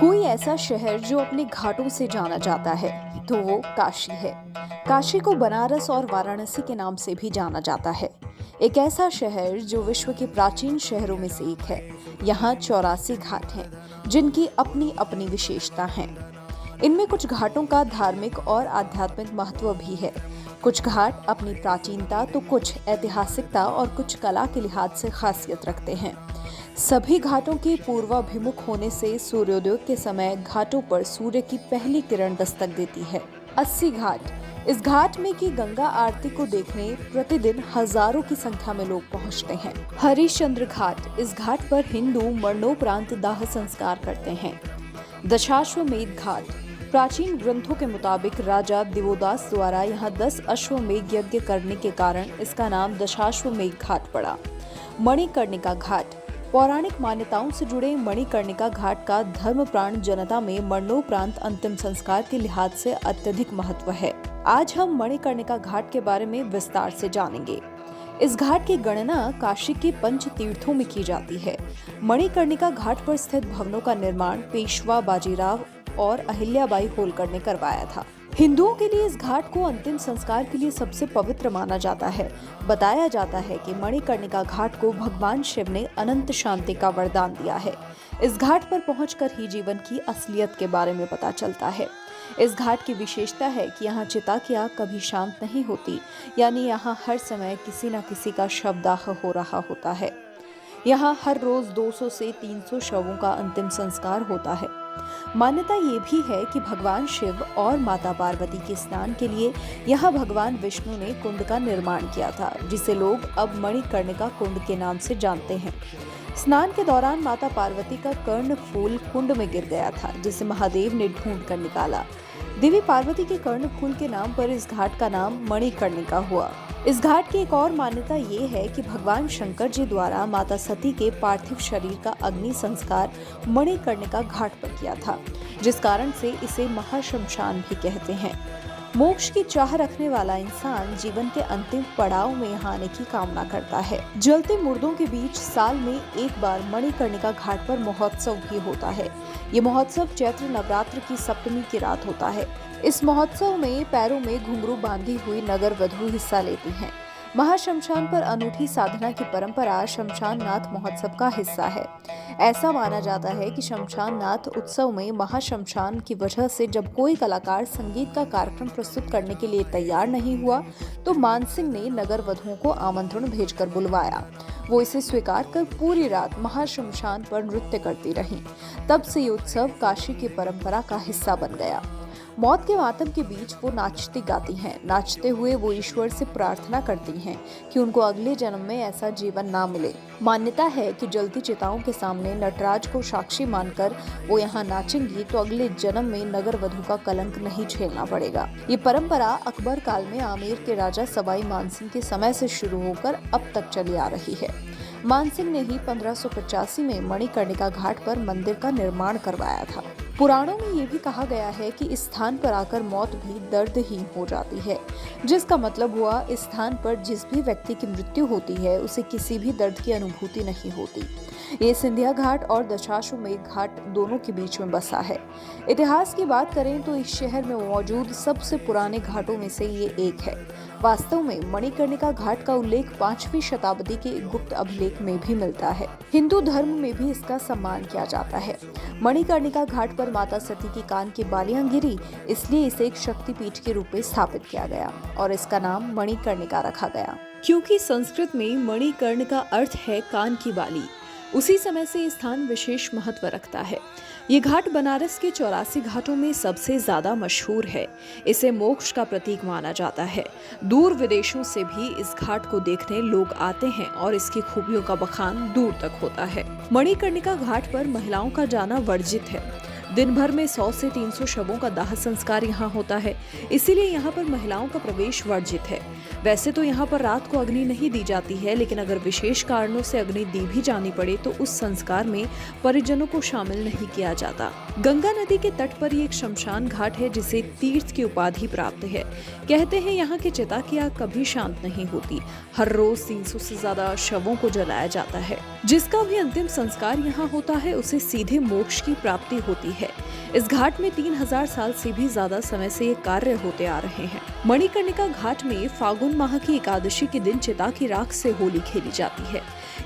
कोई ऐसा शहर जो अपने घाटों से जाना जाता है तो वो काशी है। काशी को बनारस और वाराणसी के नाम से भी जाना जाता है। एक ऐसा शहर जो विश्व के प्राचीन शहरों में से एक है। यहाँ 84 घाट हैं जिनकी अपनी अपनी विशेषता है। इनमें कुछ घाटों का धार्मिक और आध्यात्मिक महत्व भी है। कुछ घाट अपनी प्राचीनता तो कुछ ऐतिहासिकता और कुछ कला के लिहाज से खासियत रखते हैं। सभी घाटों के पूर्वाभिमुख होने से सूर्योदय के समय घाटों पर सूर्य की पहली किरण दस्तक देती है। 80 घाट। इस घाट में की गंगा आरती को देखने प्रतिदिन हजारों की संख्या में लोग पहुंचते हैं। हरिश्चंद्र घाट। इस घाट पर हिंदू मरणोपरांत दाह संस्कार करते हैं। दशाश्वमेध घाट। प्राचीन ग्रंथों के मुताबिक राजा दिवोदास द्वारा यहाँ 10 अश्वमेध यज्ञ करने के कारण इसका नाम दशाश्वमेध घाट पड़ा। मणिकर्णिका घाट। पौराणिक मान्यताओं से जुड़े मणिकर्णिका घाट का धर्मप्राण जनता में मरणोपरांत अंतिम संस्कार के लिहाज से अत्यधिक महत्व है। आज हम मणिकर्णिका घाट के बारे में विस्तार से जानेंगे। इस घाट की गणना काशी के पंच तीर्थों में की जाती है। मणिकर्णिका घाट पर स्थित भवनों का निर्माण पेशवा बाजीराव और अहिल्याबाई होलकर ने करवाया था। हिंदुओं के लिए इस घाट को अंतिम संस्कार के लिए सबसे पवित्र माना जाता है। बताया जाता है कि मणिकर्णिका घाट को भगवान शिव ने अनंत शांति का वरदान दिया है। इस घाट पर पहुंचकर ही जीवन की असलियत के बारे में पता चलता है। इस घाट की विशेषता है कि यहाँ चिता की आग कभी शांत नहीं होती, यानी यहाँ हर समय किसी न किसी का शवदाह हो रहा होता है। यहाँ हर रोज 200 से 300 शवों का अंतिम संस्कार होता है। मान्यता ये भी है कि भगवान शिव और माता पार्वती के स्नान के लिए यहाँ भगवान विष्णु ने कुंड का निर्माण किया था, जिसे लोग अब मणिकर्णिका कुंड के नाम से जानते हैं। स्नान के दौरान माता पार्वती का कर्ण फूल कुंड में गिर गया था, जिसे महादेव ने ढूंढ कर निकाला। देवी पार्वती के कर्ण फूल के नाम पर इस घाट का नाम मणिकर्णिका हुआ। इस घाट की एक और मान्यता ये है कि भगवान शंकर जी द्वारा माता सती के पार्थिव शरीर का अग्नि संस्कार मणिकर्णिका घाट पर किया था, जिस कारण से इसे महाश्मशान भी कहते हैं। मोक्ष की चाह रखने वाला इंसान जीवन के अंतिम पड़ाव में यहाँ आने की कामना करता है। जलते मुर्दों के बीच साल में एक बार मणिकर्णिका घाट पर महोत्सव भी होता है। ये महोत्सव चैत्र नवरात्र की सप्तमी की रात होता है। इस महोत्सव में पैरों में घुंघरू बांधी हुई नगर वधू हिस्सा लेती हैं। महाश्मशान पर अनूठी साधना की परंपरा शमशान नाथ महोत्सव का हिस्सा है। ऐसा माना जाता है कि शमशान नाथ उत्सव में महाश्मशान की वजह से जब कोई कलाकार संगीत का कार्यक्रम प्रस्तुत करने के लिए तैयार नहीं हुआ, तो मानसिंह ने नगर वधुओं को आमंत्रण भेजकर बुलवाया। वो इसे स्वीकार कर पूरी रात महाश्मशान पर नृत्य करती रहीं। तब से ये उत्सव काशी की परंपरा का हिस्सा बन गया। मौत के मातम के बीच वो नाचती गाती हैं। नाचते हुए वो ईश्वर से प्रार्थना करती हैं कि उनको अगले जन्म में ऐसा जीवन ना मिले। मान्यता है कि जलती चिताओं के सामने नटराज को साक्षी मानकर वो यहाँ नाचेंगी तो अगले जन्म में नगर वधु का कलंक नहीं झेलना पड़ेगा। ये परंपरा अकबर काल में आमेर के राजा सवाई मानसिंह के समय से शुरू होकर अब तक चली आ रही है। मानसिंह ने ही 1585 में मणिकर्णिका घाट पर मंदिर का निर्माण करवाया था। पुराणों में ये भी कहा गया है कि इस स्थान पर आकर मौत भी दर्दहीन हो जाती है, जिसका मतलब हुआ इस स्थान पर जिस भी व्यक्ति की मृत्यु होती है उसे किसी भी दर्द की अनुभूति नहीं होती। ये सिंधिया घाट और दशाश्वमेध घाट दोनों के बीच में बसा है। इतिहास की बात करें तो इस शहर में मौजूद सबसे पुराने घाटों में से ये एक है। वास्तव में मणिकर्णिका घाट का उल्लेख 5वीं शताब्दी के गुप्त अभिलेख में भी मिलता है। हिंदू धर्म में भी इसका सम्मान किया जाता है। मणिकर्णिका घाट पर माता सती की कान की बालियां गिरी, इसलिए इसे एक शक्तिपीठ के रूप में स्थापित किया गया और इसका नाम मणिकर्णिका रखा गया। क्योंकि संस्कृत में मणिकर्ण का अर्थ है कान की बाली, उसी समय से ये स्थान विशेष महत्व रखता है। ये घाट बनारस के 84 घाटों में सबसे ज्यादा मशहूर है। इसे मोक्ष का प्रतीक माना जाता है। दूर विदेशों से भी इस घाट को देखने लोग आते हैं और इसकी खूबियों का बखान दूर तक होता है। मणिकर्णिका घाट पर महिलाओं का जाना वर्जित है। दिन भर में 100 से 300 शवों का दाह संस्कार यहाँ होता है, इसीलिए यहाँ पर महिलाओं का प्रवेश वर्जित है। वैसे तो यहाँ पर रात को अग्नि नहीं दी जाती है, लेकिन अगर विशेष कारणों से अग्नि दी भी जानी पड़े तो उस संस्कार में परिजनों को शामिल नहीं किया जाता। गंगा नदी के तट पर ये एक शमशान घाट है जिसे तीर्थ की उपाधि प्राप्त है। कहते हैं यहाँ के चिता की आग कभी शांत नहीं होती। हर रोज 300 से ज्यादा शवों को जलाया जाता है। जिसका भी अंतिम संस्कार यहाँ होता है उसे सीधे मोक्ष की प्राप्ति होती है। है। इस घाट में 3000 साल से भी ज्यादा समय से ये कार्य होते आ रहे हैं। मणिकर्णिका घाट में फागुन माह की एकादशी के दिन चिता की राख से होली खेली जाती है।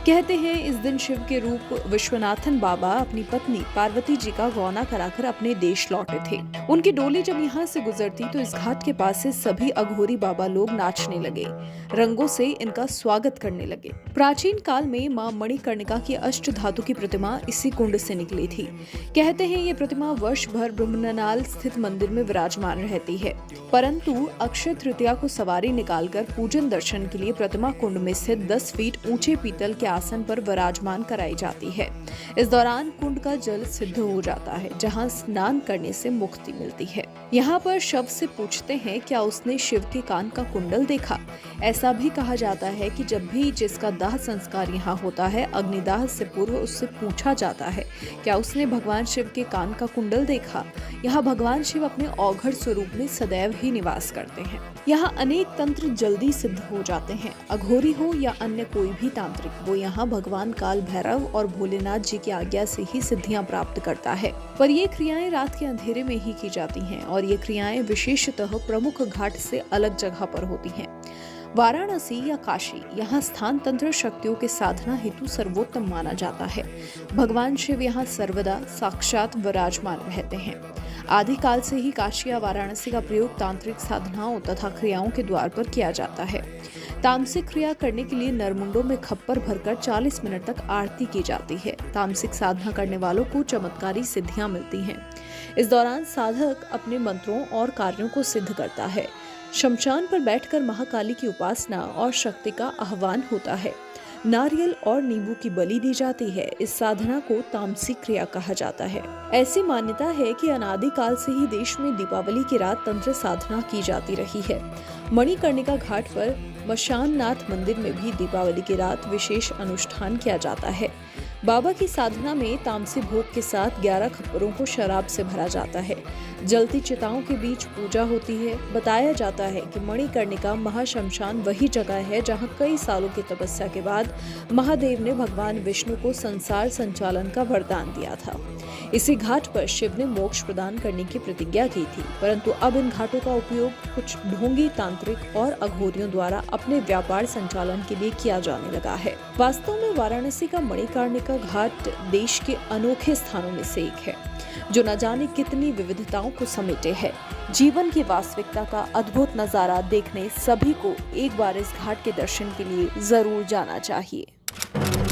कहते हैं इस दिन शिव के रूप विश्वनाथन बाबा अपनी पत्नी पार्वती जी का गौना कराकर अपने देश लौटे थे। उनकी डोली जब यहाँ से गुजरती तो इस घाट के पास से सभी अघोरी बाबा लोग नाचने लगे, रंगों से इनका स्वागत करने लगे। प्राचीन काल में मां मणिकर्णिका की अष्ट धातु की प्रतिमा इसी कुंड से निकली थी। कहते हैं ये प्रतिमा वर्ष भर ब्रह्मनाल स्थित मंदिर में विराजमान रहती है, परंतु अक्षय तृतीया को सवारी निकालकर पूजन दर्शन के लिए प्रतिमा कुंड में स्थित 10 फीट ऊंचे पीतल के आसन पर विराजमान कराई जाती है। इस दौरान कुंड का जल सिद्ध हो जाता है, जहां स्नान करने से मुक्ति मिलती है। यहाँ पर शव से पूछते हैं क्या उसने शिव के कान का कुंडल देखा। ऐसा भी कहा जाता है कि जब भी जिसका दाह संस्कार यहाँ होता है, अग्निदाह से पूर्व उससे पूछा जाता है क्या उसने भगवान शिव के कान का कुंडल देखा। यहाँ भगवान शिव अपने औघड़ स्वरूप में सदैव ही निवास करते हैं। यहाँ अनेक तंत्र जल्दी सिद्ध हो जाते हैं। अघोरी हो या अन्य कोई भी तांत्रिक, वो यहाँ भगवान काल भैरव और भोलेनाथ जी की आज्ञा से ही सिद्धियां प्राप्त करता है। पर ये क्रियाएं रात के अंधेरे में ही की जाती हैं और ये क्रियाएं विशेषतः प्रमुख घाट से अलग जगह पर होती हैं। वाराणसी या काशी, यहाँ स्थान तंत्र शक्तियों के साधना हेतु सर्वोत्तम माना जाता है। भगवान शिव यहाँ सर्वदा साक्षात विराजमान रहते हैं। आदिकाल से ही काशी या वाराणसी का प्रयोग तांत्रिक साधनाओं तथा क्रियाओं के द्वार पर किया जाता है। तामसिक क्रिया करने के लिए नरमुंडों में खप्पर भरकर 40 मिनट तक आरती की जाती है। तामसिक साधना करने वालों को चमत्कारी सिद्धियां मिलती हैं। इस दौरान साधक अपने मंत्रों और कार्यों को सिद्ध करता है। शमशान पर बैठकर महाकाली की उपासना और शक्ति का आह्वान होता है। नारियल और नींबू की बलि दी जाती है। इस साधना को तामसिक क्रिया कहा जाता है। ऐसी मान्यता है कि अनादिकाल से ही देश में दीपावली की रात तंत्र साधना की जाती रही है। मणिकर्णिका घाट पर मशाननाथ मंदिर में भी दीपावली की रात विशेष अनुष्ठान किया जाता है। बाबा की साधना में तामसी भोग के साथ 11 खप्परों को शराब से भरा जाता है। जलती चिताओं के बीच पूजा होती है। बताया जाता है कि मणिकर्णिका महाशमशान वही जगह है जहां कई सालों की तपस्या के बाद महादेव ने भगवान विष्णु को संसार संचालन का वरदान दिया था। इसी घाट पर शिव ने मोक्ष प्रदान करने की प्रतिज्ञा की थी, परंतु अब इन घाटों का उपयोग कुछ ढोंगी तांत्रिक और अघोरियों द्वारा अपने व्यापार संचालन के लिए किया जाने लगा है। वास्तव में वाराणसी का मणिकर्णिका घाट देश के अनोखे स्थानों में से एक है, जो न जाने कितनी विविधताओं को समेटे है। जीवन की वास्तविकता का अद्भुत नजारा देखने सभी को एक बार इस घाट के दर्शन के लिए जरूर जाना चाहिए।